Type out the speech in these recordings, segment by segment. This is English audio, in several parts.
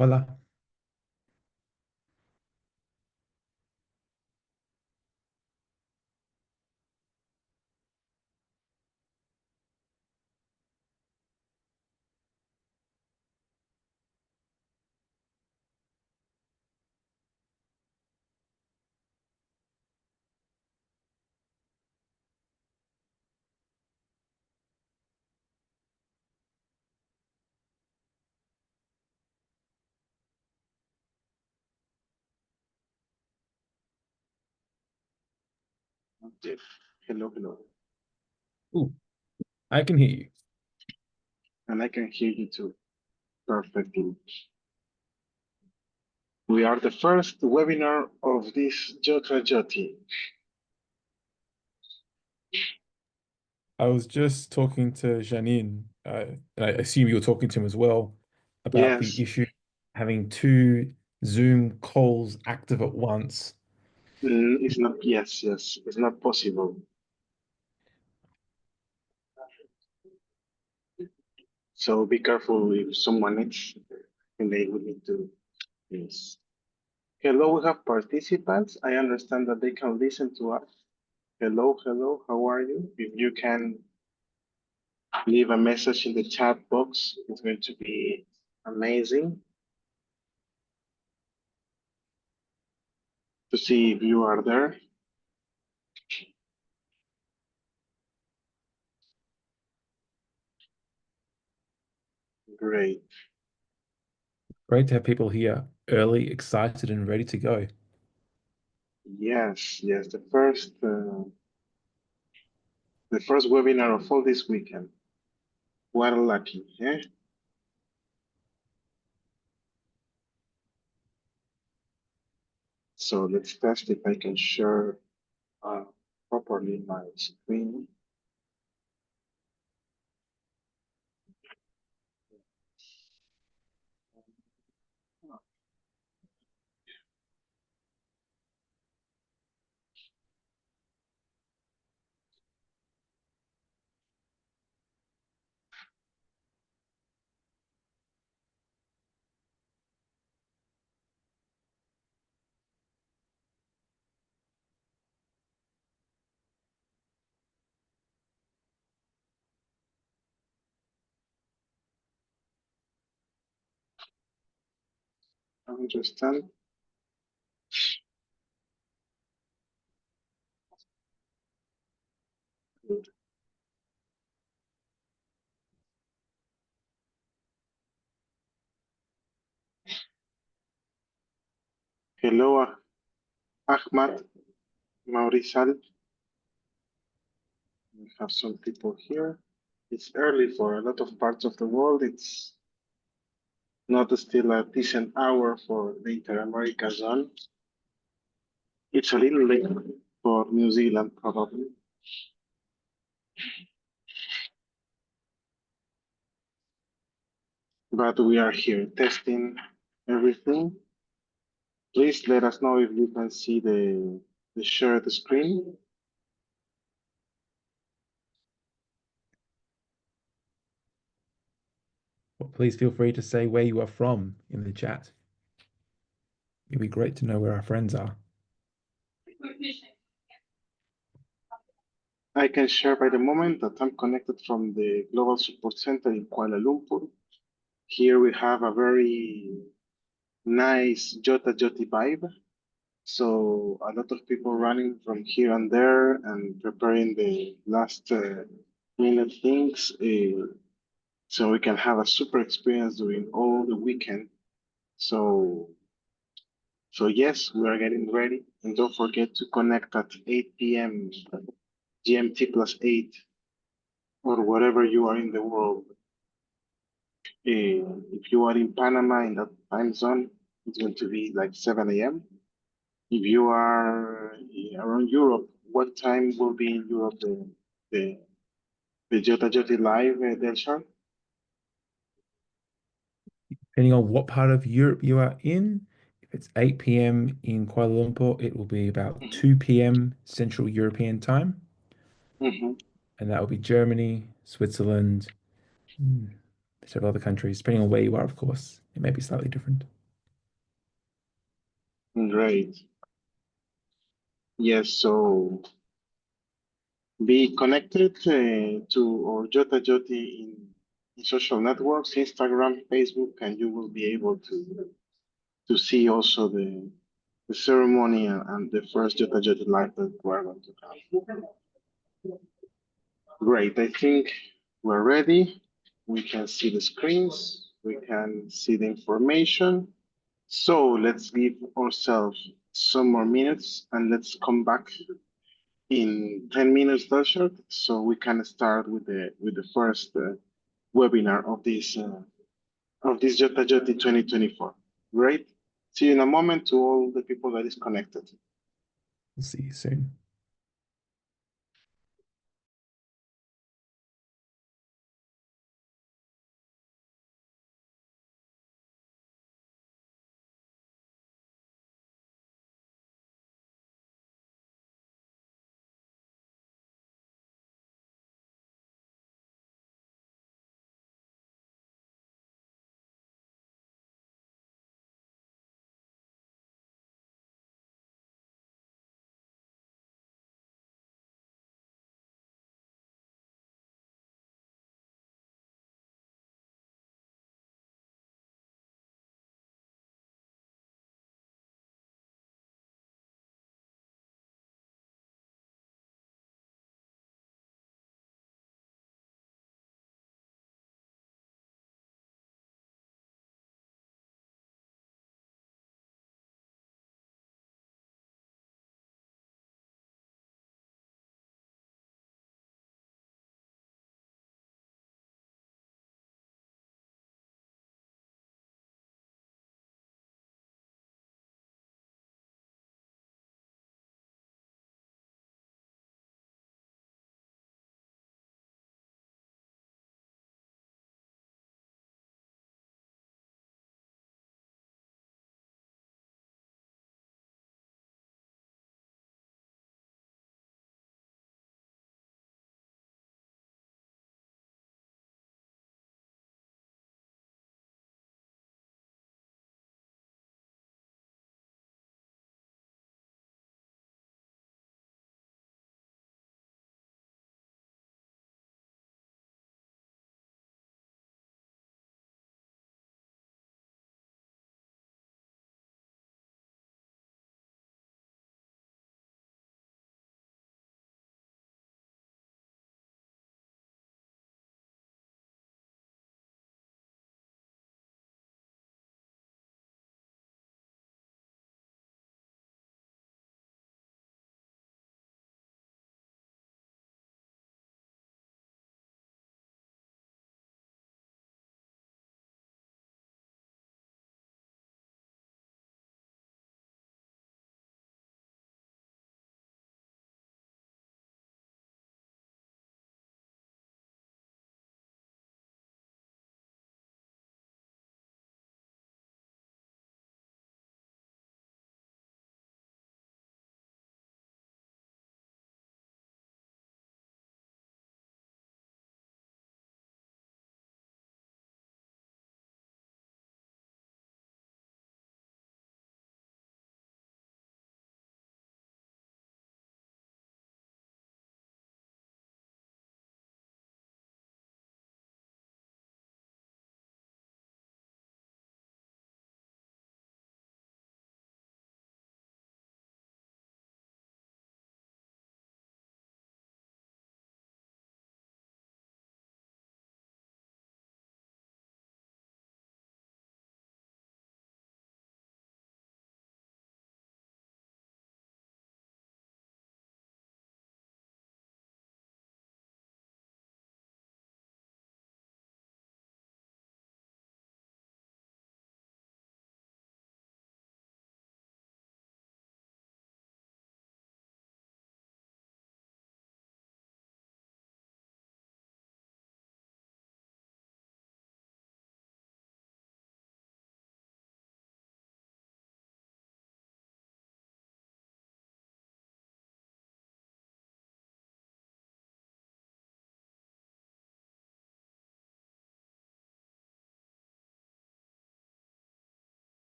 Hola. Okay. Hello, hello. Ooh, I can hear you. And I can hear you too perfectly. We are the first webinar of this JOTA-JOTI. I was just talking to Janine, and I assume you're talking to him as well, about the Yes, issue having two Zoom calls active at once. it's not, yes, yes, it's not possible. So be careful if someone needs, and they will need to, yes. Hello, we have participants. I understand that they can listen to us. Hello, hello, how are you? If you can leave a message in the chat box, it's going to be amazing to see if you are there. Great. Great to have people here early, excited, and ready to go. Yes, yes, the first webinar of all this weekend. What lucky, eh? So let's test if I can share uh, properly my screen. Understand? Good. Hello, Ahmad, Maurizal. We have some people here. It's early for a lot of parts of the world. It's not still a decent hour for the Inter-America zone. It's a little late for New Zealand, probably. But we are here testing everything. Please let us know if you can see the shared screen. Well, please feel free to say where you are from in the chat. It'd be great to know where our friends are. I can share by the moment that I'm connected from the Global Support Center in Kuala Lumpur. Here we have a very nice JOTA-JOTI vibe. So a lot of people running from here and there and preparing the last minute things. So we can have a super experience during all the weekend. So So yes, we are getting ready. And don't forget to connect at 8 p.m. GMT plus 8 or wherever you are in the world. If you are in Panama in that time zone, it's going to be like 7 a.m. If you are around Europe, what time will be in Europe the, the JOTA-JOTI live, Delshar? Depending on what part of Europe you are in, if it's 8 p.m. in Kuala Lumpur, it will be about Mhm, 2 p.m. Central European time. mhm. And that will be Germany, Switzerland, several other countries, depending on where you are, of course. it may be slightly different. Great. Yes, so be connected to our JOTA-JOTI in social networks, Instagram, Facebook, and you will be able to see also the ceremony and the first JOTA-JOTI live that we're going to have. Great, I think we're ready. We can see the screens, we can see the information. So let's give ourselves some more minutes and let's come back in 10 minutes, Darshak, so we can start with the first webinar of this JOTA-JOTI 2024. Great. See you in a moment to all the people that is connected. We'll see you soon.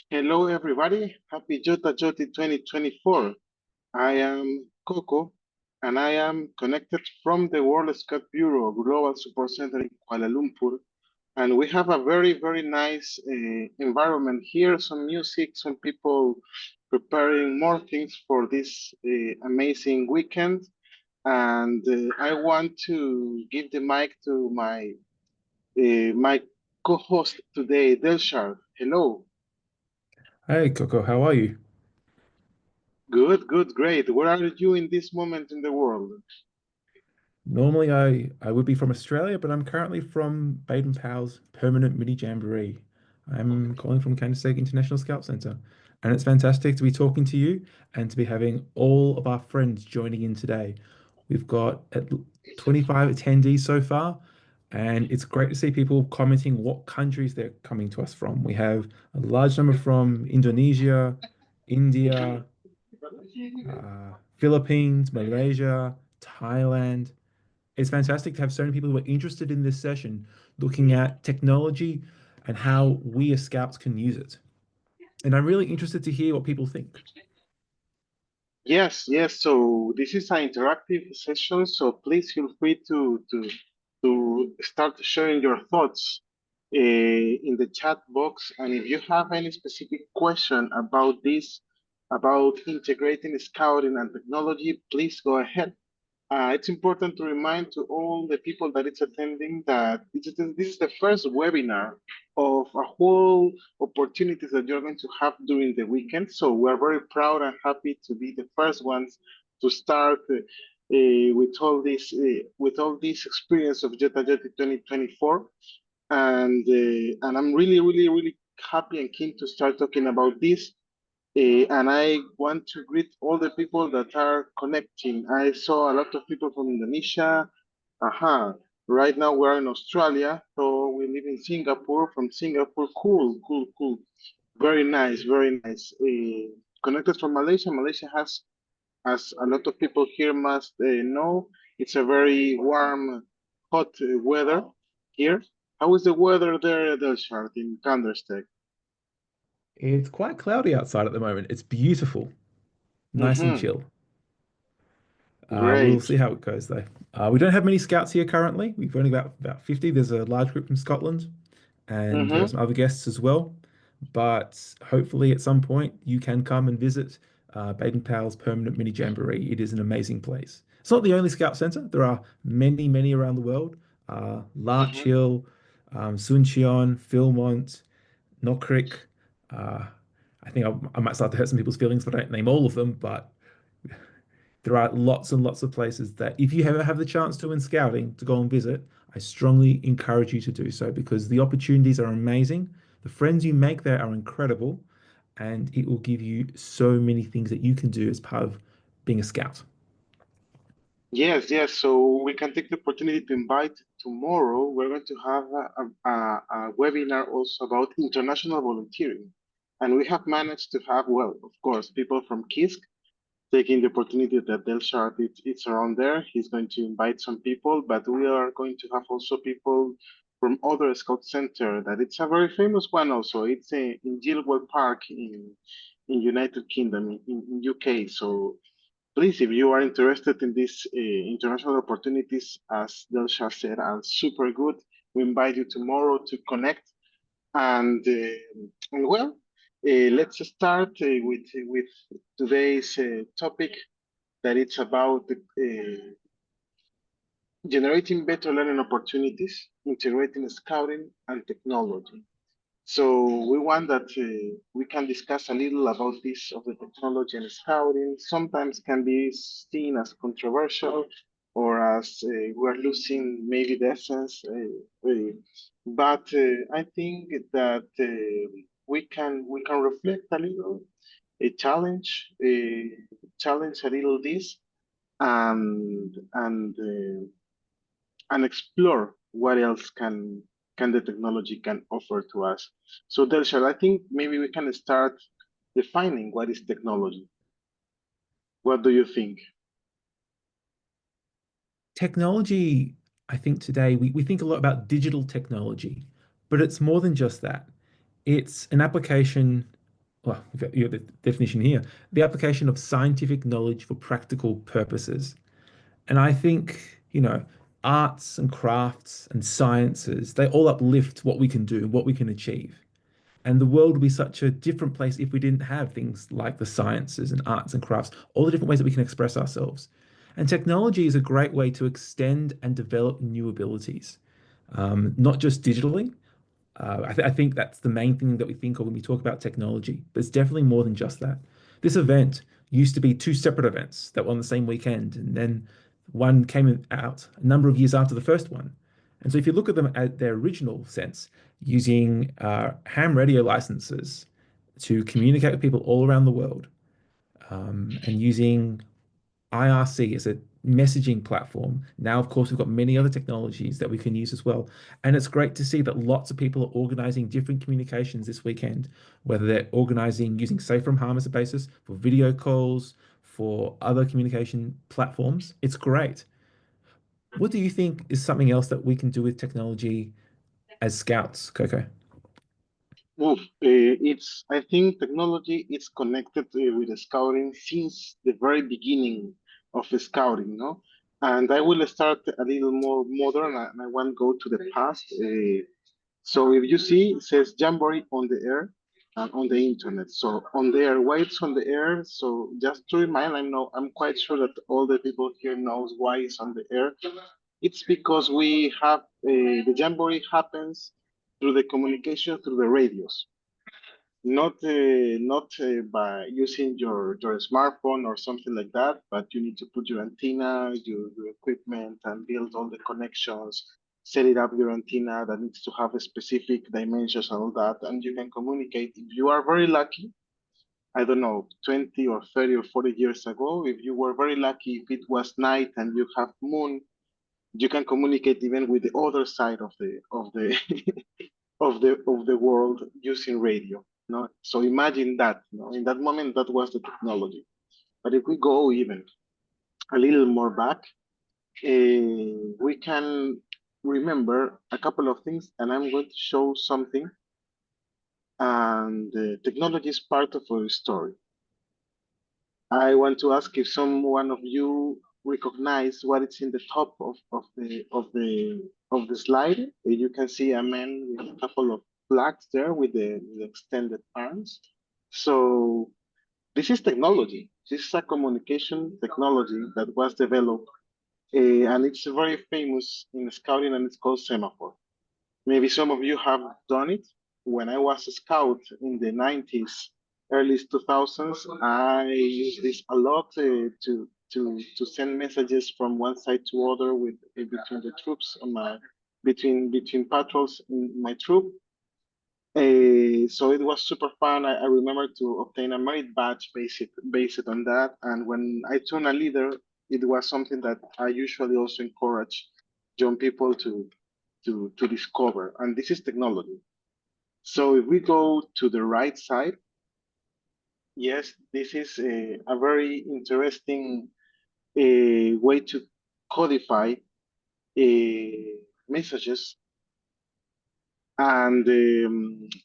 Hello, everybody. Happy JOTA-JOTI 2024. I am Coco, and I am connected from the World Scout Bureau Global Support Center in Kuala Lumpur. And we have a very, very nice environment here, some music, some people preparing more things for this amazing weekend. And I want to give the mic to my co-host today, Delshar. Hello. Hey Coco, how are you? Good, good, great. Where are you in this moment in the world? Normally I would be from Australia, but I'm currently from Baden Powell's Permanent Mini Jamboree. I'm calling from Kansas State International Scout Center, and it's fantastic to be talking to you and to be having all of our friends joining in today. We've got 25 attendees so far, and it's great to see people commenting what countries they're coming to us from. We have a large number from Indonesia, India, Philippines, Malaysia, Thailand. It's fantastic to have so many people who are interested in this session looking at technology and how we as scouts can use it. And I'm really interested to hear what people think. Yes, yes. So this is an interactive session, so please feel free to start sharing your thoughts in the chat box. And if you have any specific question about this, about integrating scouting and technology, please go ahead. It's important to remind to all the people that it's attending that this is the first webinar of a whole opportunities that you're going to have during the weekend. So we're very proud and happy to be the first ones to start with all this experience of JOTA-JOTI 2024. And I'm really, really, really happy and keen to start talking about this. And I want to greet all the people that are connecting. I saw a lot of people from Indonesia. Aha. Right now we're in Australia, so we live in Singapore. From Singapore, cool, cool, cool. Very nice, very nice. Connected from Malaysia. Malaysia has, as a lot of people here must know, it's a very warm, hot weather here. How is the weather there, Delshart, in Kandersteg? It's quite cloudy outside at the moment. It's beautiful, nice and Mm-hmm. chill. We'll Great. see how it goes though. We don't have many scouts here currently. We've only got about 50. There's a large group from Scotland, and there are Mm-hmm. some other guests as well. But hopefully, at some point, you can come and visit Baden Powell's Permanent Mini Jamboree. It is an amazing place. It's not the only Scout Centre. There are many, many around the world. Larch Mm-hmm. Hill, Suncheon, Philmont, Knockrick. Uh, I think I might start to hurt some people's feelings if I don't name all of them, but there are lots and lots of places that if you ever have the chance to in scouting to go and visit, I strongly encourage you to do so because the opportunities are amazing. The friends you make there are incredible, and it will give you so many things that you can do as part of being a scout. Yes, yes. So we can take the opportunity to invite tomorrow. We're going to have a webinar also about international volunteering. And we have managed to have, well, of course, people from KISK taking the opportunity that Delshart it's around there. He's going to invite some people, but we are going to have also people from other Scout Center that it's a very famous one also. It's in Gilwell Park in United Kingdom, in UK. So please, if you are interested in these international opportunities, as Delsha said, are super good. We invite you tomorrow to connect. And well, let's start with today's topic that it's about generating better learning opportunities, integrating scouting and technology. So we want that we can discuss a little about this of the technology and scouting. Sometimes can be seen as controversial or as we're losing maybe the essence. But I think that we can reflect a little, a challenge a little this, and explore what else can the technology can offer to us. So Delshad, I think maybe we can start defining what is technology. What do you think? Technology, I think today we think a lot about digital technology, but it's more than just that. It's an application. well, you have the definition here, the application of scientific knowledge for practical purposes. And I think, arts and crafts and sciences, they all uplift what we can do, what we can achieve. And the world would be such a different place if we didn't have things like the sciences and arts and crafts, all the different ways that we can express ourselves. And technology is a great way to extend and develop new abilities, not just digitally. I think that's the main thing that we think of when we talk about technology, but it's definitely more than just that. This event used to be two separate events that were on the same weekend, and then one came out a number of years after the first one. And so if you look at them at their original sense, using ham radio licenses to communicate with people all around the world, and using IRC is a messaging platform. Now, of course, we've got many other technologies that we can use as well. And it's great to see that lots of people are organizing different communications this weekend, whether they're organizing using Safe from Harm as a basis for video calls, for other communication platforms. It's great. What do you think is something else that we can do with technology as scouts, Coco? Well, I think technology is connected with the scouting since the very beginning of the scouting, no? And I will start a little more modern and I want to go to the past. So if you see, it says Jamboree on the air and on the internet. So on the air, why it's on the air? So just to remind, I'm quite sure that all the people here knows why it's on the air. It's because we have the Jamboree happens through the communication through the radios, not by using your smartphone or something like that, but you need to put your antenna, your equipment, and build all the connections, set it up your antenna that needs to have a specific dimensions and all that, and you can communicate. If you are very lucky, I don't know, 20 or 30 or 40 years ago, if you were very lucky, if it was night and you have moon, you can communicate even with the other side of the of the world using radio. No, so imagine that. No, in that moment, that was the technology. But if we go even a little more back, we can remember a couple of things, and I'm going to show something. And technology is part of our story. I want to ask if someone of you recognize what is in the top of the slide. You can see a man with a couple of flags there with the extended arms. So this is technology. This is a communication technology that was developed, and it's very famous in scouting, and it's called semaphore. Maybe some of you have done it. When I was a scout in the 90s, early 2000s, I used this a lot to send messages from one side to other with between the troops on my between patrols in my troop. So it was super fun. I remember to obtain a merit badge based on that. And when I turned a leader, it was something that I usually also encourage young people to discover. And this is technology. So if we go to the right side, yes, this is a very interesting way to codify messages. And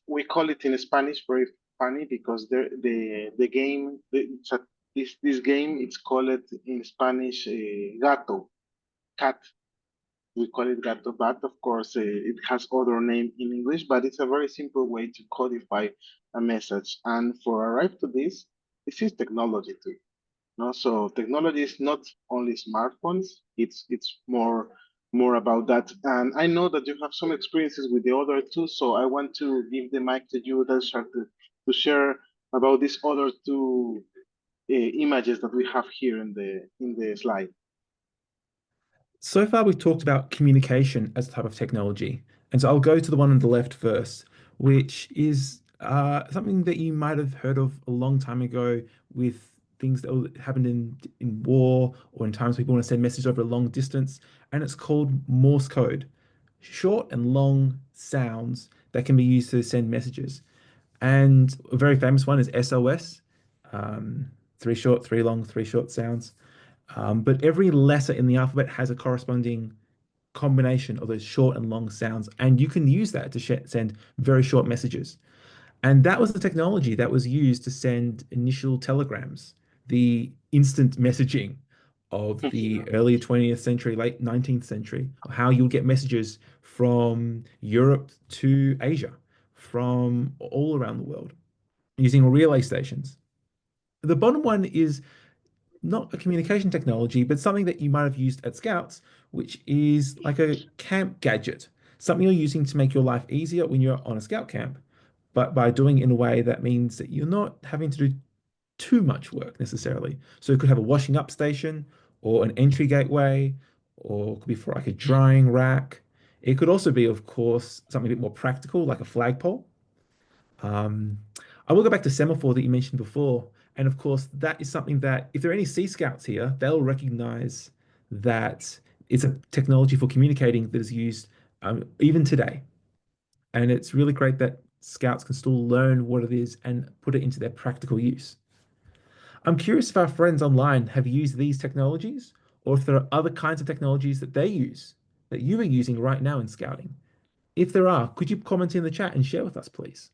we call it in Spanish very funny because the game, this game, it's called in Spanish gato, cat. We call it gato, but of course it has other name in English, but it's a very simple way to codify a message. And for arrive to this is technology too. No, so technology is not only smartphones; it's more about that. And I know that you have some experiences with the other two, so I want to give the mic to you, Delsha, to share about these other two images that we have here in the slide. So far, we've talked about communication as a type of technology. And so I'll go to the one on the left first, which is something that you might have heard of a long time ago with things that happened in war or in times people want to send messages over a long distance. And it's called Morse code, short and long sounds that can be used to send messages. And a very famous one is SOS, three short, three long, three short sounds. But every letter in the alphabet has a corresponding combination of those short and long sounds, and you can use that to send very short messages. And that was the technology that was used to send initial telegrams, the instant messaging of the early 20th century, late 19th century, how you'll get messages from Europe to Asia, from all around the world using relay stations. The bottom one is not a communication technology, but something that you might have used at Scouts, which is like a camp gadget, something you're using to make your life easier when you're on a Scout camp, but by doing it in a way that means that you're not having to do too much work necessarily. So it could have a washing up station or an entry gateway, or it could be for like a drying rack. It could also be, of course, something a bit more practical, like a flagpole. Um, I will go back to semaphore that you mentioned before. And of course, that is something that if there are any Sea Scouts here, they'll recognize that it's a technology for communicating that is used even today. And it's really great that Scouts can still learn what it is and put it into their practical use. I'm curious if our friends online have used these technologies or if there are other kinds of technologies that they use that you are using right now in Scouting. If there are, could you comment in the chat and share with us, please?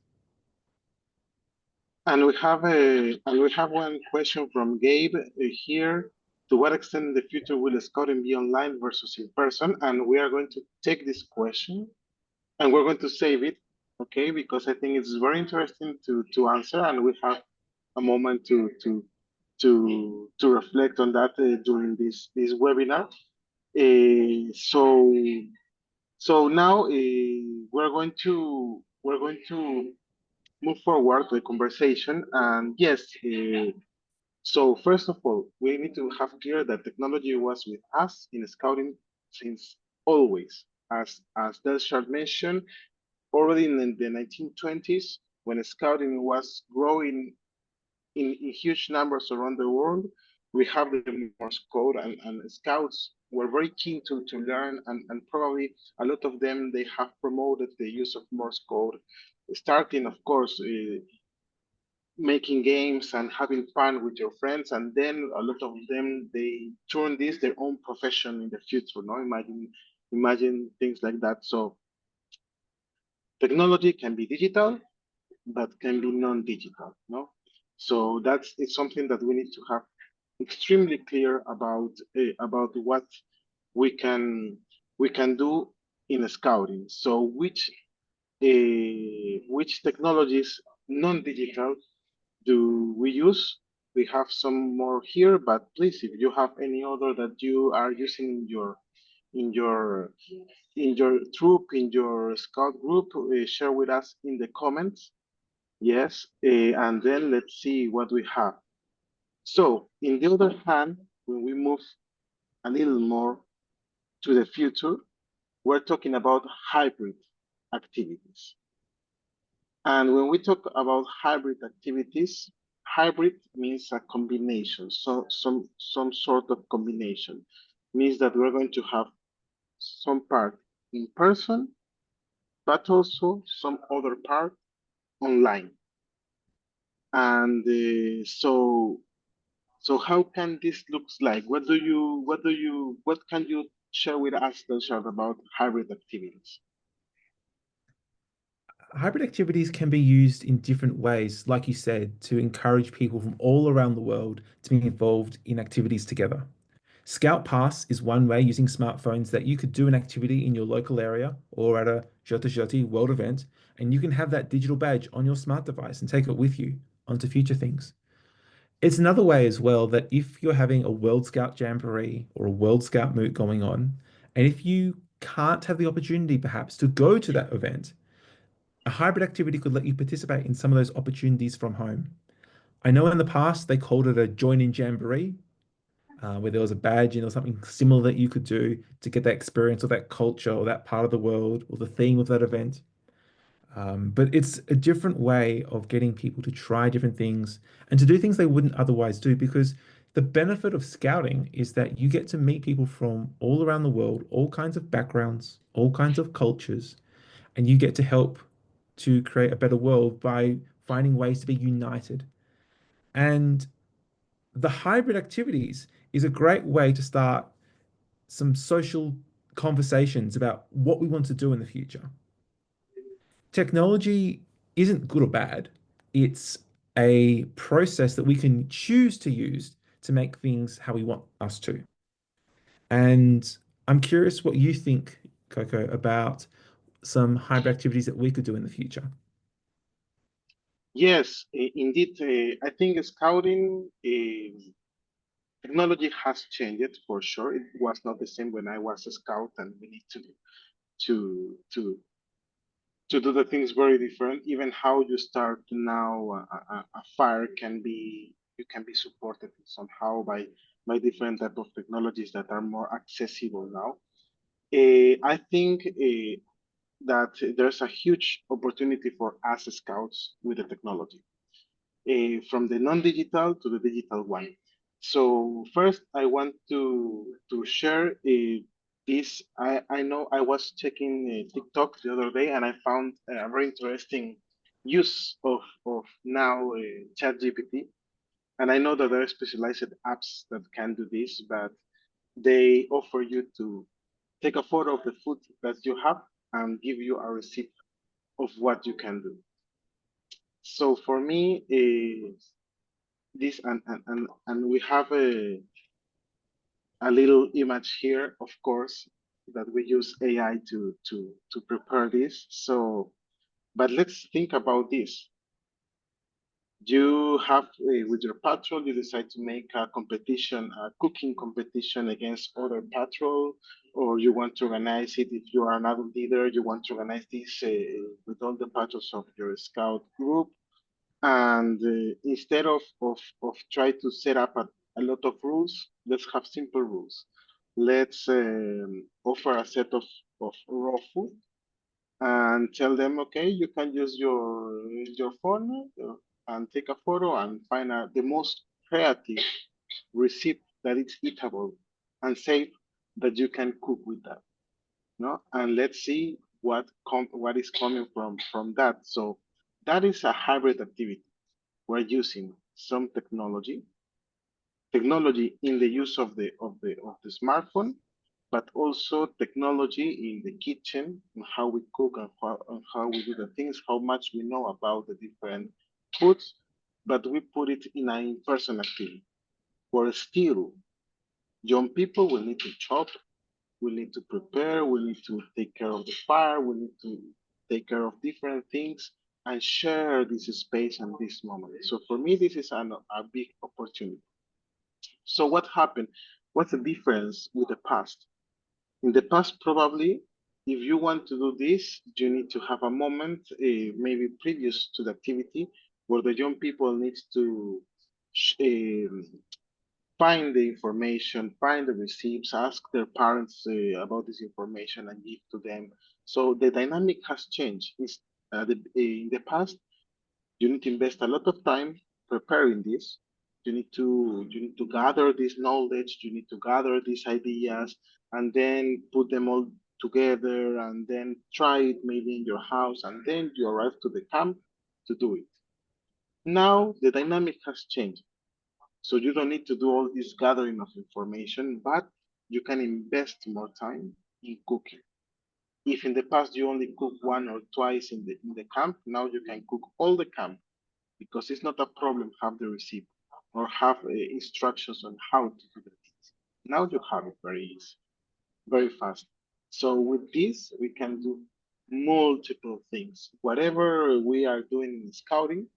And we have one question from Gabe here. To what extent in the future will scouting be online versus in person? And we are going to take this question and we're going to save it, okay? Because I think it's very interesting to answer, and we have a moment to reflect on that during this webinar. So now we're going to move forward to the conversation. And yes, so first of all, we need to have clear that technology was with us in scouting since always. As Delshard mentioned, already in the 1920s, when scouting was growing in huge numbers around the world, we have the Morse code, and scouts were very keen to learn, and probably a lot of them, they have promoted the use of Morse code, starting, of course, making games and having fun with your friends, and then a lot of them, they turn this their own profession in the future. No, imagine things like that. So technology can be digital, but can be non-digital. No, so that's it's something that we need to have extremely clear about what we can we can do in scouting. So which technologies non-digital do we use? We have some more here, but please, if you have any other that you are using in your in your troop, in your scout group, share with us in the comments. Yes, and then let's see what we have. So, in the other hand, when we move a little more to the future, we're talking about hybrid activities. And when we talk about hybrid activities, hybrid means a combination, so some sort of combination. Means that we're going to have some part in person, but also some other part online. And so how can this looks like? What can you share with us, Delshad, about hybrid activities? Hybrid activities can be used in different ways, like you said, to encourage people from all around the world to be involved in activities together. Scout Pass is one way using smartphones that you could do an activity in your local area or at a JOTA-JOTI world event, and you can have that digital badge on your smart device and take it with you onto future things. It's another way as well that if you're having a World Scout Jamboree or a World Scout Moot going on, and if you can't have the opportunity perhaps to go to that event, a hybrid activity could let you participate in some of those opportunities from home. I know in the past they called it a join in jamboree, where there was a badge or something similar that you could do to get that experience or that culture or that part of the world or the theme of that event. But it's a different way of getting people to try different things and to do things they wouldn't otherwise do because the benefit of scouting is that you get to meet people from all around the world, all kinds of backgrounds, all kinds of cultures, and you get to help to create a better world by finding ways to be united. And the hybrid activities is a great way to start some social conversations about what we want to do in the future. Technology isn't good or bad. It's a process that we can choose to use to make things how we want us to. And I'm curious what you think, Coco, about some hybrid activities that we could do in the future. Yes, indeed. I think scouting technology has changed for sure. It was not the same when I was a scout, and we need to to to do the things very different. Even how you start now, a fire can be you can be supported somehow by different type of technologies that are more accessible now. I think that there's a huge opportunity for us scouts with the technology, from the non-digital to the digital one. So first, I want to share this. I know I was checking TikTok the other day, and I found a very interesting use of now ChatGPT. And I know that there are specialized apps that can do this, but they offer you to take a photo of the food that you have and give you a receipt of what you can do. So for me, this and we have a little image here, of course, that we use AI to prepare this. So, but let's think about this. You have with your patrol, you decide to make a competition, a cooking competition against other patrol, or you want to organize it. If you are an adult leader, you want to organize this with all the patrols of your scout group. And instead of try to set up a lot of rules, let's have simple rules. Let's offer a set of raw food and tell them, okay, you can use your phone and take a photo and find the most creative recipe that is eatable and safe that you can cook with that. No, and let's see what is coming from that. So that is a hybrid activity. We're using some technology in the use of the smartphone, but also technology in the kitchen and how we cook and how we do the things, how much we know about the different foods, but we put it in an in-person activity where still young people will need to chop, we need to prepare, we need to take care of the fire, we need to take care of different things and share this space and this moment. So for me, this is a big opportunity. So what happened? What's the difference with the past? In the past, probably, if you want to do this, you need to have a moment, maybe previous to the activity, where the young people need to find the information, find the receipts, ask their parents about this information and give to them. So the dynamic has changed. In the past, you need to invest a lot of time preparing this. You need to gather this knowledge, you need to gather these ideas, and then put them all together, and then try it maybe in your house, and then you arrive to the camp to do it. Now the dynamic has changed. So you don't need to do all this gathering of information, but you can invest more time in cooking. If in the past you only cook one or twice in the camp, now you can cook all the camp because it's not a problem have the receipt or have instructions on how to do the things. Now you have it very easy, very fast. So with this, we can do multiple things. Whatever we are doing in scouting,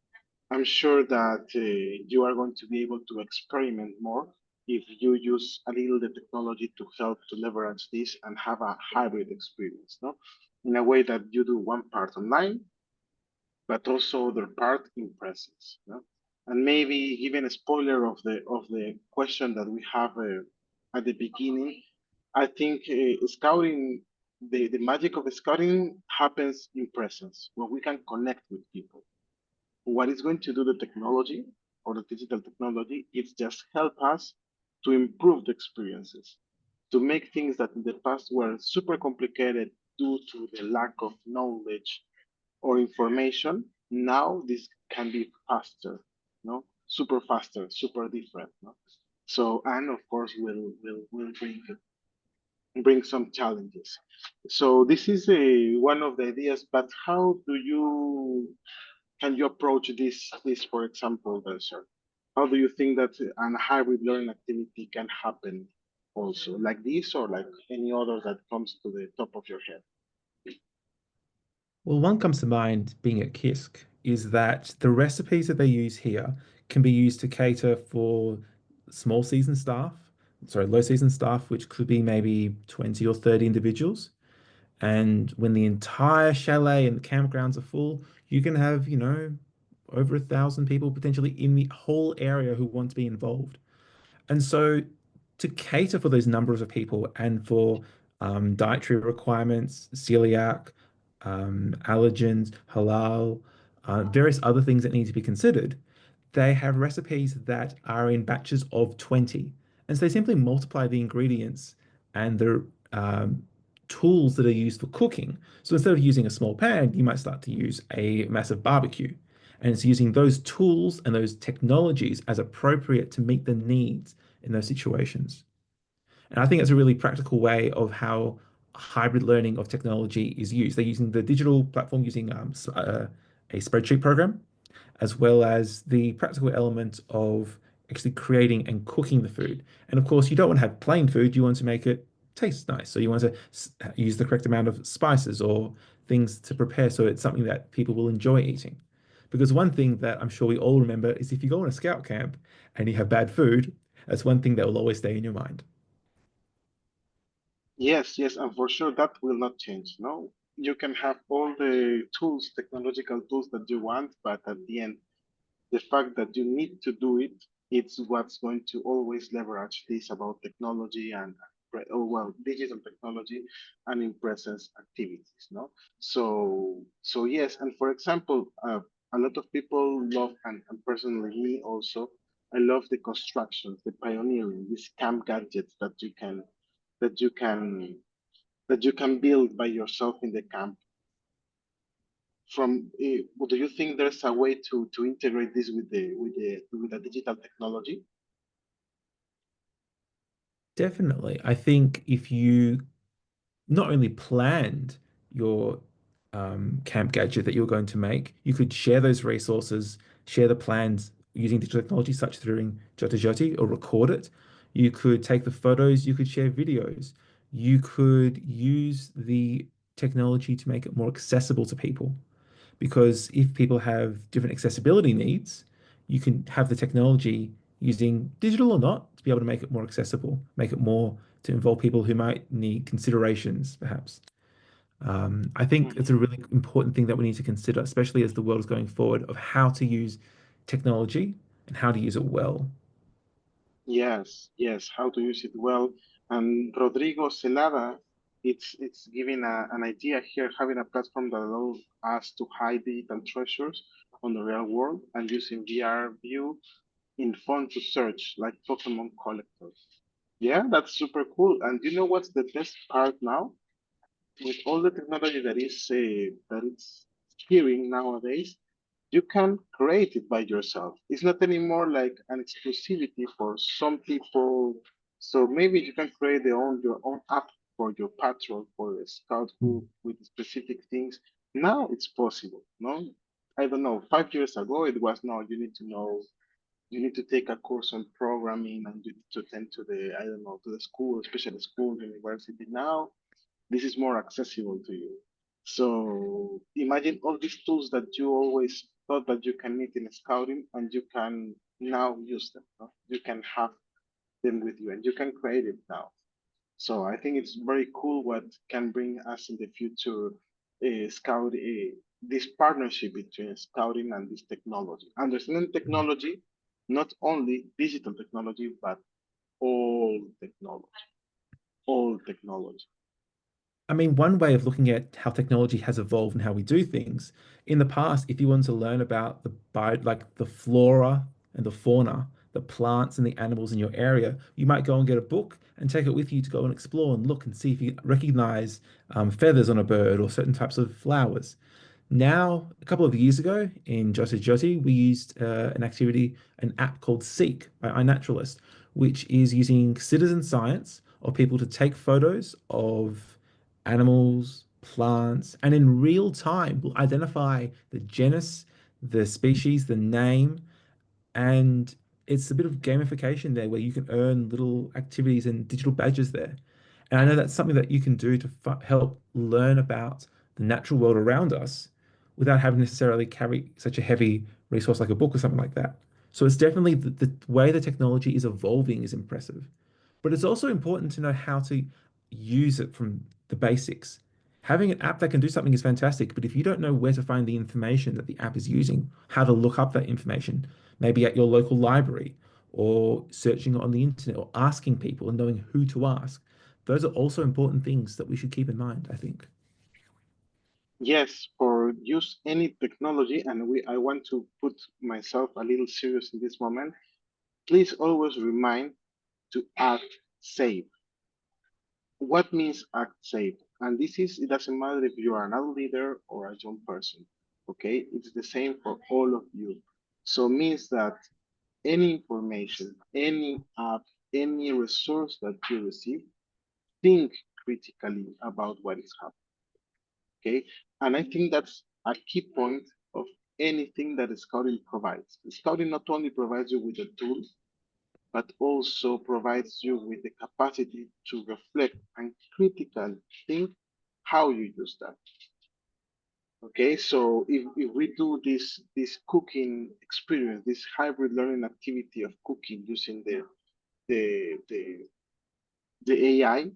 I'm sure that you are going to be able to experiment more if you use a little the technology to help to leverage this and have a hybrid experience, no? In a way that you do one part online, but also their part in presence, no? And maybe giving a spoiler of the question that we have at the beginning, I think scouting, the magic of scouting happens in presence, where we can connect with people. What is going to do the technology or the digital technology is just help us to improve the experiences, to make things that in the past were super complicated due to the lack of knowledge or information. Now this can be faster, no, super faster, super different, no. So and of course will bring some challenges. So this is one of the ideas. But how do you can you approach this, for example, then, sir? How do you think that an hybrid learning activity can happen also, like this or like any other that comes to the top of your head? Well, one comes to mind being at Kisk is that the recipes that they use here can be used to cater for small season staff, sorry, low season staff, which could be maybe 20 or 30 individuals. And when the entire chalet and the campgrounds are full, you can have, over 1,000 people potentially in the whole area who want to be involved. And so, to cater for those numbers of people and for dietary requirements, celiac, allergens, halal, various other things that need to be considered, they have recipes that are in batches of 20. And so they simply multiply the ingredients and the tools that are used for cooking. So instead of using a small pan, you might start to use a massive barbecue. And it's using those tools and those technologies as appropriate to meet the needs in those situations. And I think it's a really practical way of how hybrid learning of technology is used. They're using the digital platform using a spreadsheet program, as well as the practical element of actually creating and cooking the food. And of course, you don't want to have plain food, you want to make it taste nice. So you want to use the correct amount of spices or things to prepare so it's something that people will enjoy eating. Because one thing that I'm sure we all remember is if you go on a scout camp and you have bad food, that's one thing that will always stay in your mind. Yes, yes, and for sure that will not change. No, you can have all the tools, technological tools that you want, but at the end, the fact that you need to do it, it's what's going to always leverage this about technology and oh well, digital technology and in presence activities. No, so yes, and for example, a lot of people love, and personally me also, I love the constructions, the pioneering, these camp gadgets that you can that you can build by yourself in the camp. From do you think there's a way to integrate this with the digital technology? Definitely. I think if you not only planned your camp gadget that you're going to make, you could share those resources, share the plans using digital technology such through JOTA-JOTI or record it. You could take the photos, you could share videos, you could use the technology to make it more accessible to people. Because if people have different accessibility needs, you can have the technology using digital or not to be able to make it more accessible, make it more to involve people who might need considerations, perhaps. I think it's a Mhm. really important thing that we need to consider, especially as the world is going forward, of how to use technology and how to use it well. Yes, yes, how to use it well. And Rodrigo Celada, it's giving an idea here, having a platform that allows us to hide digital treasures on the real world and using VR view in phone to search, like Pokemon collectors. Yeah, that's super cool. And you know what's the best part now? With all the technology that it's hearing nowadays, you can create it by yourself. It's not anymore like an exclusivity for some people. So maybe you can create your own app for your patrol, for a scout group with specific things. Now it's possible. No, I don't know. 5 years ago, it was no. You need to take a course on programming and you need to attend to the I don't know to the school, especially school, university. Now this is more accessible to you. So imagine all these tools that you always thought that you can need in scouting, and you can now use them. No? You can have them with you, and you can create it now. So I think it's very cool what can bring us in the future. Scout this partnership between scouting and this technology. Understanding technology, not only digital technology, but all technology, all technology. I mean, one way of looking at how technology has evolved and how we do things, in the past, if you wanted to learn about like the flora and the fauna, the plants and the animals in your area, you might go and get a book and take it with you to go and explore and look and see if you recognize feathers on a bird or certain types of flowers. Now, a couple of years ago in JOTA-JOTI, we used an app called Seek by iNaturalist, which is using citizen science of people to take photos of animals, plants, and in real time will identify the genus, the species, the name, and it's a bit of gamification there where you can earn little activities and digital badges there. And I know that's something that you can do to help learn about the natural world around us without having necessarily carry such a heavy resource like a book or something like that. So it's definitely the way the technology is evolving is impressive. But it's also important to know how to use it from the basics. Having an app that can do something is fantastic, but if you don't know where to find the information that the app is using, how to look up that information, maybe at your local library or searching on the internet or asking people and knowing who to ask, those are also important things that we should keep in mind, I think. Yes, for use any technology, and I want to put myself a little serious in this moment. Please always remind to act safe. What means act safe? And this is, it doesn't matter if you are an adult leader or a young person. Okay, it's the same for all of you. So it means that any information, any app, any resource that you receive, think critically about what is happening. Okay, and I think that's a key point of anything that Scouting provides. Scouting not only provides you with the tools, but also provides you with the capacity to reflect and critically think how you use that. Okay, so if we do this cooking experience, this hybrid learning activity of cooking using the the the AI,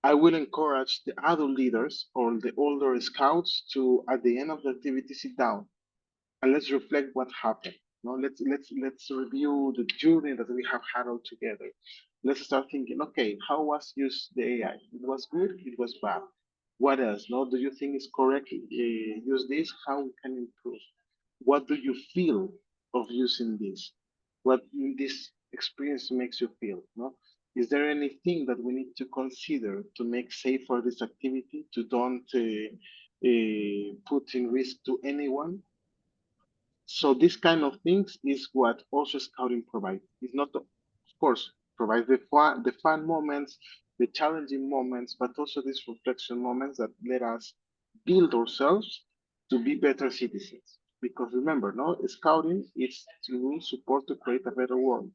I will encourage the adult leaders or the older scouts to, at the end of the activity, sit down and let's reflect what happened. No, let's review the journey that we have had all together. Let's start thinking, okay, how was used the AI? It was good, it was bad. What else? No, do you think is correct? Use this, how we can improve? What do you feel of using this? What this experience makes you feel? No? Is there anything that we need to consider to make safe for this activity, to don't put in risk to anyone? So this kind of things is what also scouting provides. It's not, of course, provides the fun moments, the challenging moments, but also these reflection moments that let us build ourselves to be better citizens. Because remember, no, scouting is to support to create a better world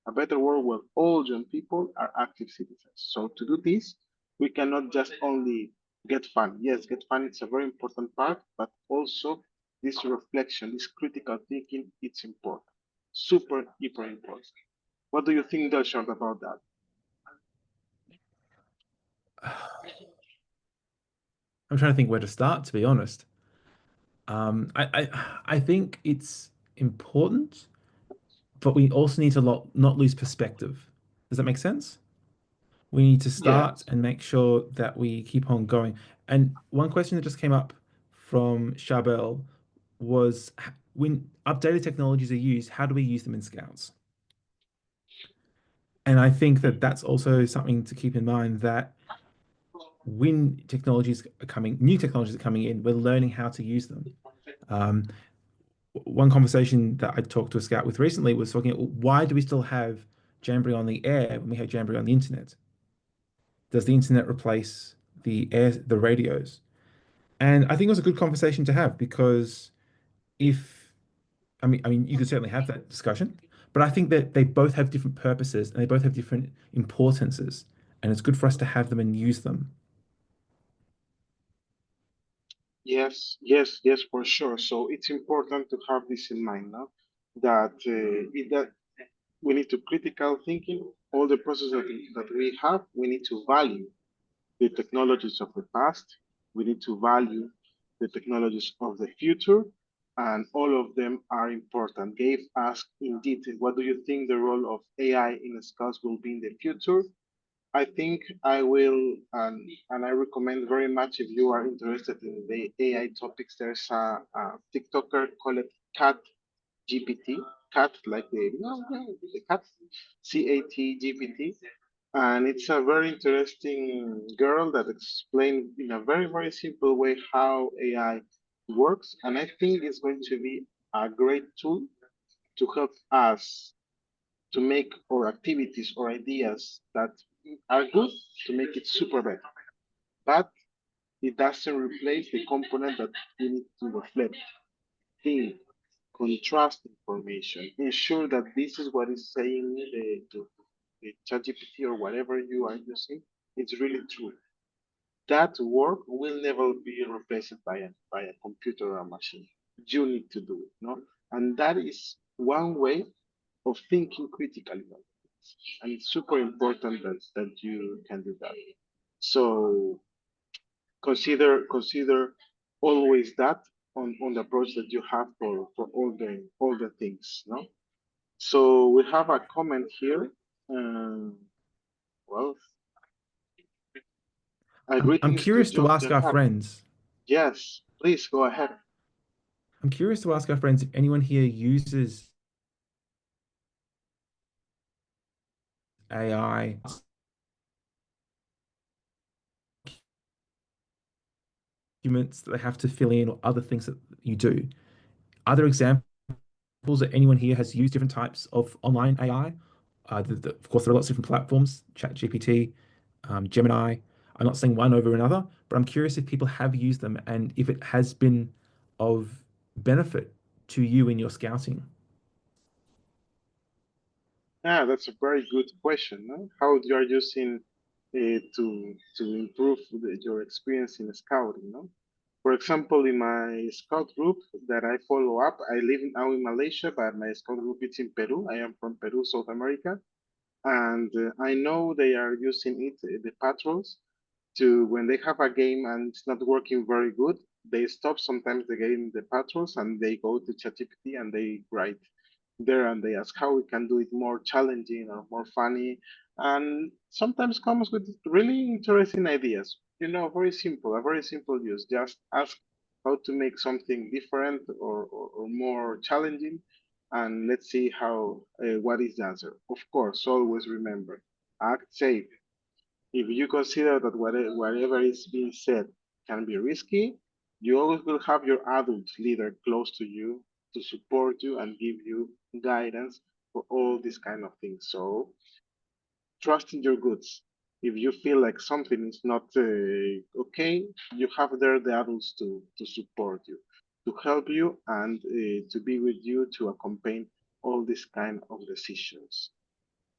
where all young people are active citizens. So to do this, we cannot just only get fun. Yes, get fun is a very important part, but also this reflection, this critical thinking, it's important. Super, hyper important. What do you think, Darshant, about that? I'm trying to think where to start, to be honest. I think it's important, but we also need to not lose perspective. Does that make sense? We need to start Yes. and make sure that we keep on going. And one question that just came up from Charbel was when updated technologies are used, how do we use them in Scouts? And I think that that's also something to keep in mind that when new technologies are coming in, we're learning how to use them. Um, One conversation that I talked to a scout with recently was talking about why do we still have Jamboree on the air when we have Jamboree on the internet? Does the internet replace the radios? And I think it was a good conversation to have because if I mean, you could certainly have that discussion, but I think that they both have different purposes and they both have different importances, and it's good for us to have them and use them. Yes, yes, yes, for sure. So it's important to have this in mind now that that we need to critical thinking all the processes that we have. We need to value the technologies of the past. We need to value the technologies of the future, and all of them are important. Gabe asked in detail, what do you think the role of AI in scouts will be in the future? I think I will, and I recommend very much if you are interested in the AI topics. There's a TikToker called Cat GPT, cat like the cat, CAT GPT, and it's a very interesting girl that explained in a very simple way how AI works, and I think it's going to be a great tool to help us to make our activities or ideas that are good to make it super better. But it doesn't replace the component that we need to reflect, think. contrast information. Ensure that this is what is saying the ChatGPT or whatever you are using. It's really true. That work will never be replaced by a computer or a machine. You need to do it, no? And that is one way of thinking critically. And it's super important that you can do that. So consider always that on the approach that you have for all the things, no? So we have a comment here. Well, I'm greetings to curious to ask our John. friends. Yes, please go ahead. I'm curious to ask our friends if anyone here uses AI documents that they have to fill in or other things that you do. Are there examples that anyone here has used different types of online AI? Of course, there are lots of different platforms, ChatGPT, Gemini. I'm not saying one over another, but I'm curious if people have used them and if it has been of benefit to you in your scouting. Yeah, that's a very good question. No? How you are using to improve your experience in scouting? No? For example, in my scout group that I follow up, I live now in Malaysia, but my scout group is in Peru. I am from Peru, South America, and I know they are using it, the patrols, to when they have a game and it's not working very good, they stop sometimes the game, the patrols, and they go to ChatGPT and they write there and they ask how we can do it more challenging or more funny, and sometimes comes with really interesting ideas. You know, very simple, a very simple use. Just ask how to make something different or more challenging, and let's see how what is the answer. Of course, always remember, act safe. If you consider that whatever is being said can be risky, you always will have your adult leader close to you to support you and give you guidance for all these kind of things. So trust in your goods. If you feel like something is not okay, you have there the adults to support you, to help you, and to be with you to accompany all these kind of decisions.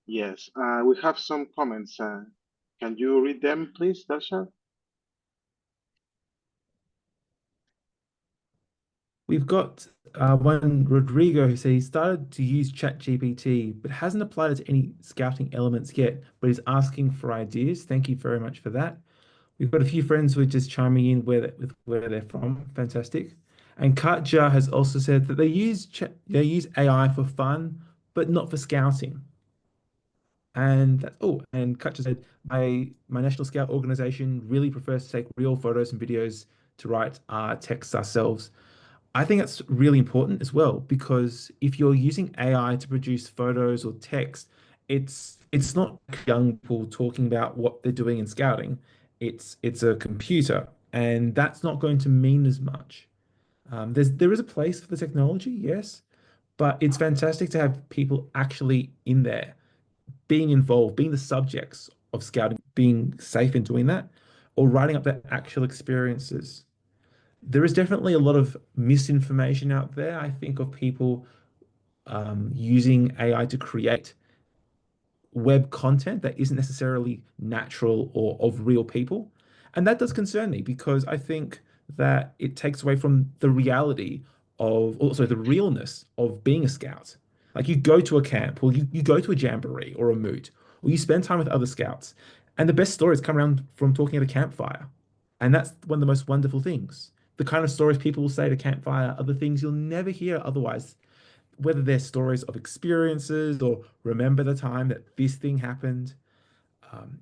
Yes, we have some comments. Can you read them, please, Dasha? We've got one Rodrigo who says he started to use ChatGPT, but hasn't applied it to any scouting elements yet, but is asking for ideas. Thank you very much for that. We've got a few friends who are just chiming in with where they're from. Fantastic. And Katja has also said that they use AI for fun, but not for scouting. And Katja said my National Scout organization really prefers to take real photos and videos to write texts ourselves. I think that's really important as well because if you're using AI to produce photos or text, it's not young people talking about what they're doing in scouting. It's a computer, and that's not going to mean as much. There is a place for the technology, yes, but it's fantastic to have people actually in there, being involved, being the subjects of scouting, being safe in doing that, or writing up their actual experiences. There is definitely a lot of misinformation out there, I think, of people using AI to create web content that isn't necessarily natural or of real people. And that does concern me because I think that it takes away from the reality of, also the realness of being a scout. Like you go to a camp or you go to a jamboree or a moot, or you spend time with other scouts, and the best stories come around from talking at a campfire. And that's one of the most wonderful things. The kind of stories people will say at a campfire are the things you'll never hear otherwise, whether they're stories of experiences or remember the time that this thing happened.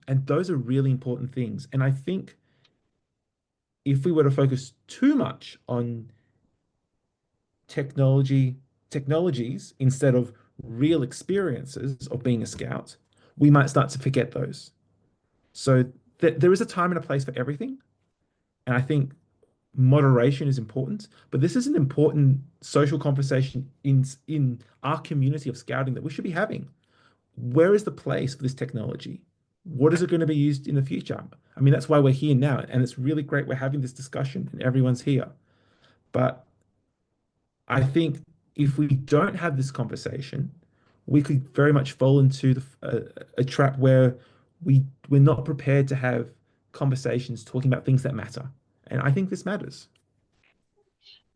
And those are really important things. And I think if we were to focus too much on technology, technologies instead of real experiences of being a scout, we might start to forget those. So there is a time and a place for everything. And I think moderation is important, but this is an important social conversation in our community of scouting that we should be having. Where is the place for this technology? What is it going to be used in the future? I mean, that's why we're here now, and it's really great we're having this discussion and everyone's here. But I think if we don't have this conversation, we could very much fall into a trap where we're not prepared to have conversations talking about things that matter. And I think this matters.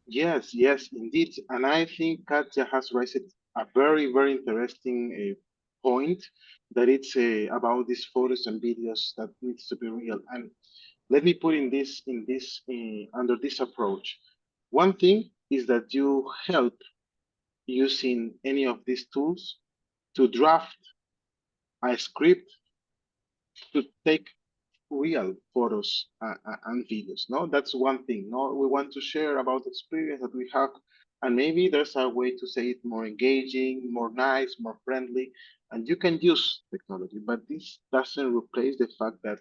Yes, yes, indeed. And I think Katja has raised a very, very interesting point that it's about these photos and videos that needs to be real. And let me put in this under this approach. One thing is that you help using any of these tools to draft a script to take real photos and videos. No, that's one thing. No, we want to share about the experience that we have, and maybe there's a way to say it more engaging, more nice, more friendly, and you can use technology. But this doesn't replace the fact that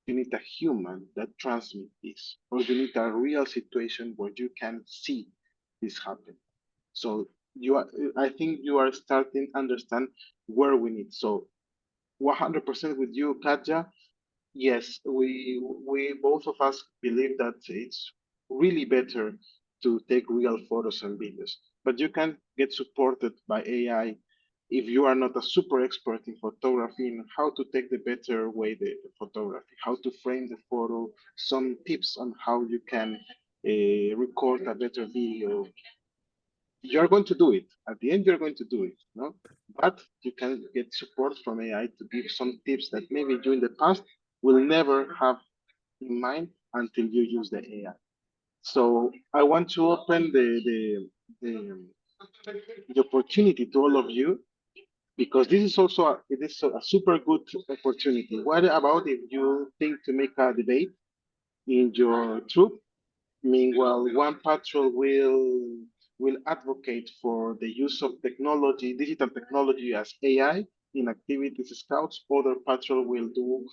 you need a human that transmits this, or you need a real situation where you can see this happen. So you are, I think you are starting to understand where we need. So 100% with you, Katja. Yes, we both of us believe that it's really better to take real photos and videos, but you can get supported by AI if you are not a super expert in photography and how to take the better way the photography, how to frame the photo, some tips on how you can record a better video. You're going to do it. At the end, you're going to do it, no? But you can get support from AI to give some tips that maybe you in the past will never have in mind until you use the AI. So I want to open the opportunity to all of you because this is also it is a super good opportunity. What about if you think to make a debate in your troop? Meanwhile, one patrol will advocate for the use of technology, digital technology as AI in activities scouts. Other patrol will do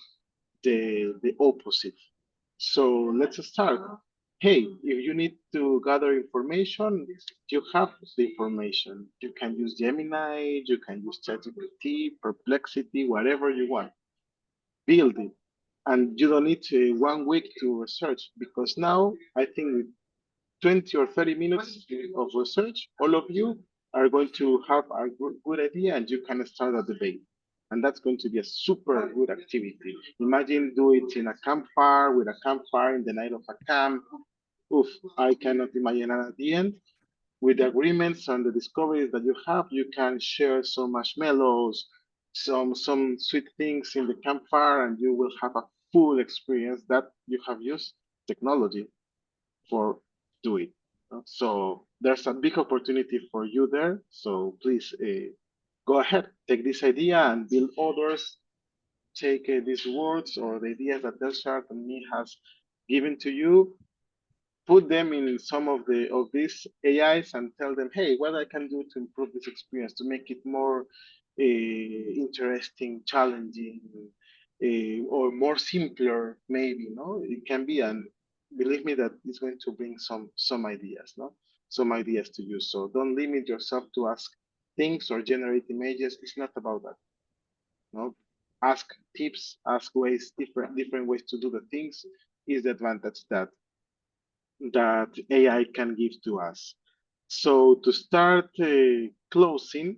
the opposite. So let's start. Hey, if you need to gather information, you have the information. You can use Gemini, you can use ChatGPT, Perplexity, whatever you want. Build it. And you don't need 1 week to research because now I think with 20 or 30 minutes of research, all of you are going to have a good idea and you can start a debate. And that's going to be a super good activity. Imagine do it in a campfire with a campfire in the night of a camp. Oof, I cannot imagine. And at the end, with the agreements and the discoveries that you have, you can share some marshmallows, some sweet things in the campfire, and you will have a full experience that you have used technology for doing. So there's a big opportunity for you there. So please go ahead, take this idea and build others. Take these words or the ideas that Delshart and me has given to you, put them in some of these AIs and tell them, hey, what I can do to improve this experience, to make it more interesting, challenging, or more simpler, maybe, no? It can be, and believe me that it's going to bring some ideas, no? Some ideas to use. So don't limit yourself to ask things or generate images. It's not about that, no? Ask tips, ask ways, different ways to do the things is the advantage that AI can give to us. So to start closing,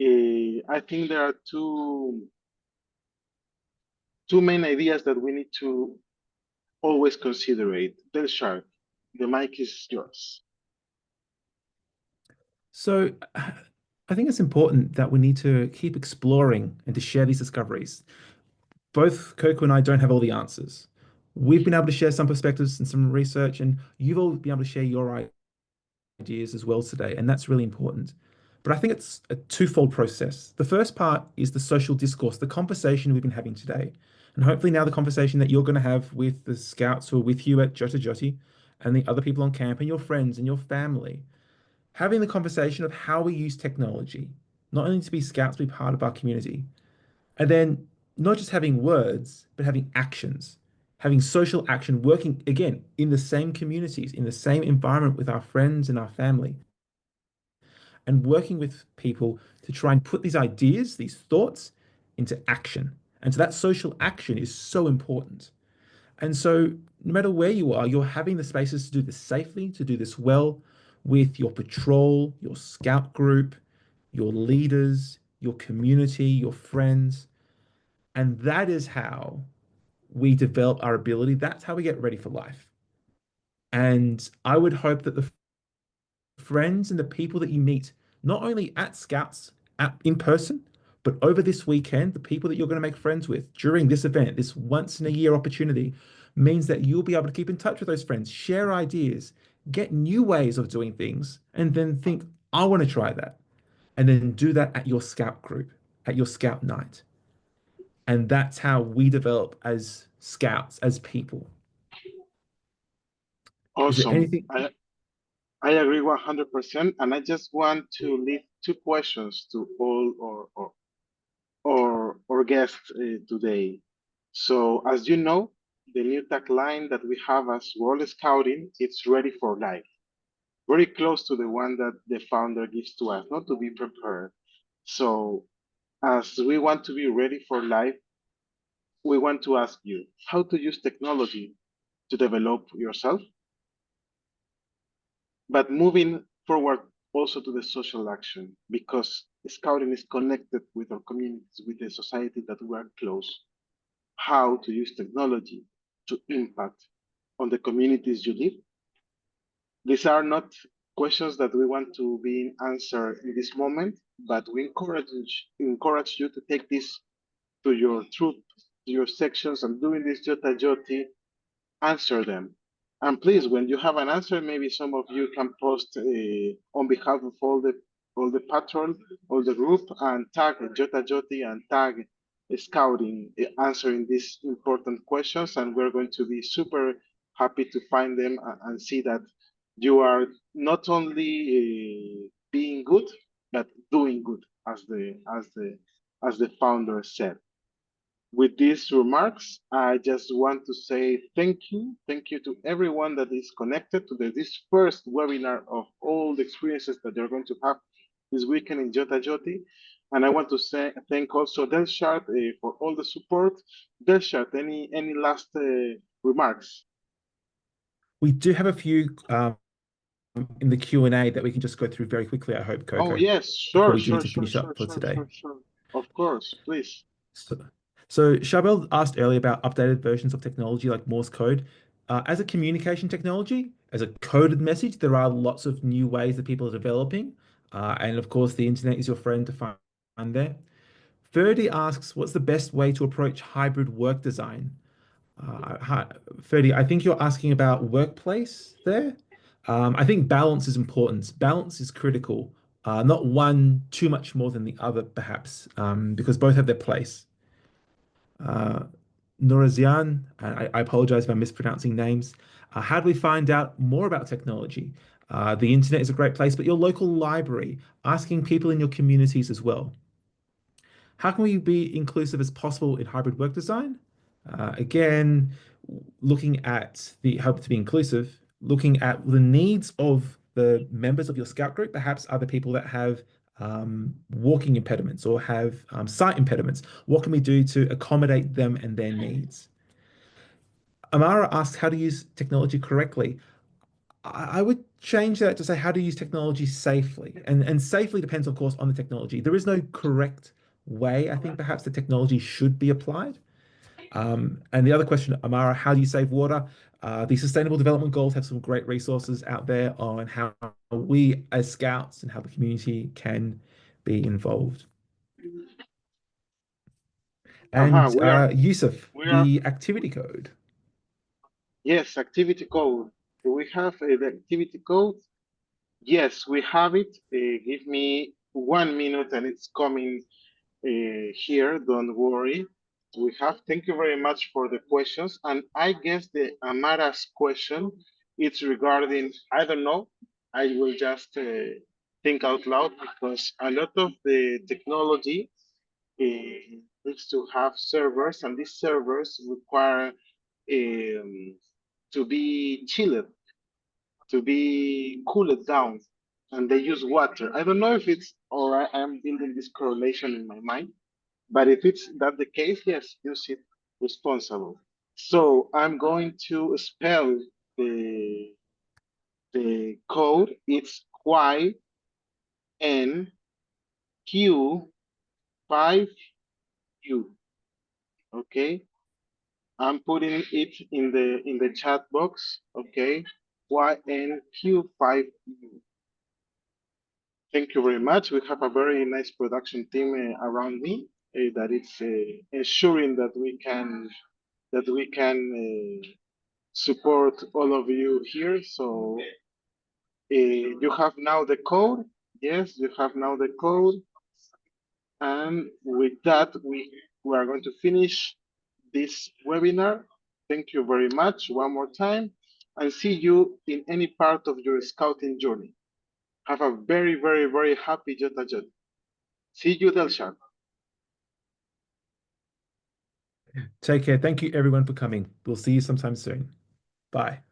I think there are two main ideas that we need to always consider. Del Sharp, the mic is yours. So I think it's important that we need to keep exploring and to share these discoveries. Both Coco and I don't have all the answers. We've been able to share some perspectives and some research, and you've all been able to share your ideas as well today, and that's really important. But I think it's a twofold process. The first part is the social discourse, the conversation we've been having today. And hopefully now the conversation that you're going to have with the scouts who are with you at JOTA-JOTI and the other people on camp and your friends and your family, having the conversation of how we use technology, not only to be scouts, be part of our community, and then not just having words, but having actions, having social action, working again in the same communities, in the same environment with our friends and our family, and working with people to try and put these ideas, these thoughts into action. And so that social action is so important. And so, no matter where you are, you're having the spaces to do this safely, to do this well, with your patrol, your scout group, your leaders, your community, your friends. And that is how we develop our ability. That's how we get ready for life. And I would hope that the friends and the people that you meet, not only at Scouts in person, but over this weekend, the people that you're going to make friends with during this event, this once in a year opportunity, means that you'll be able to keep in touch with those friends, share ideas, get new ways of doing things, and then think, I want to try that. And then do that at your Scout group, at your Scout night. And that's how we develop as Scouts, as people. Is there Awesome. anything I agree 100%. And I just want to leave two questions to all our guests today. So, as you know, the new tagline that we have as World Scouting, it's ready for life. Very close to the one that the founder gives to us, not to be prepared. So, as we want to be ready for life, we want to ask you how to use technology to develop yourself, but moving forward also to the social action, because scouting is connected with our communities, with the society that we are close. How to use technology to impact on the communities you live. These are not questions that we want to be answered in this moment, but we encourage you to take this to your troop, to your sections, and doing this JOTA-JOTI, answer them. And please, when you have an answer, maybe some of you can post on behalf of all the patrol, all the group, and tag JOTA-JOTI and tag Scouting answering these important questions. And we're going to be super happy to find them and see that you are not only being good, but doing good, as the founder said. With these remarks, I just want to say thank you. Thank you to everyone that is connected to this first webinar of all the experiences that they're going to have this weekend in JOTA-JOTI. And I want to say thank also Delshart for all the support. Delshart, any last remarks? we do have a few in the Q&A that we can just go through very quickly, I hope, Oh, Coco, yes, before sure, we do need sure, to sure, finish sure, up for sure, today. sure, sure. Of course, please. So, so Charbel asked earlier about updated versions of technology like Morse code. As a communication technology, as a coded message, there are lots of new ways that people are developing. And of course, the internet is your friend to find there. Ferdy asks, what's the best way to approach hybrid work design? Ferdy, I think you're asking about workplace there. I think balance is important. Balance is critical. Not one too much more than the other, perhaps, because both have their place. Uh, Norazian, I apologize if I'm mispronouncing names. How do we find out more about technology? The internet is a great place, but your local library, asking people in your communities as well. How can we be inclusive as possible in hybrid work design? Again, looking at the hope to be inclusive, looking at the needs of the members of your scout group, perhaps other people that have walking impediments or have sight impediments. What can we do to accommodate them and their needs? Amara asks how to use technology correctly. I would change that to say how to use technology safely. And safely depends, of course, on the technology. There is no correct way, I think, perhaps the technology should be applied. And the other question, Amara, how do you save water? The Sustainable Development Goals have some great resources out there on how we as scouts and how the community can be involved. Uh-huh. And Yusuf, We are the activity code. Yes, activity code. Do we have the activity code? Yes, we have it. Give me 1 minute and it's coming here. Don't worry. We have. Thank you very much for the questions. And I guess the Amara's question, it's regarding, I don't know. I will just think out loud because a lot of the technology needs to have servers, and these servers require um, to be chilled, to be cooled down, and they use water. I don't know if it's, or I am building this correlation in my mind, but if it's that the case, yes, use it responsible. So I'm going to spell the the code is YNQ5U. Okay, I'm putting it in the chat box. Okay, YNQ5U. Thank you very much. We have a very nice production team around me that is ensuring that we can support all of you here. So you have now the code. Yes, you have now the code. And with that, we are going to finish this webinar. Thank you very much one more time, and see you in any part of your scouting journey. Have a very, very, very happy JOTA-JOTA. See you, Del Sharp. Take care. Thank you everyone for coming. We'll see you sometime soon. Bye.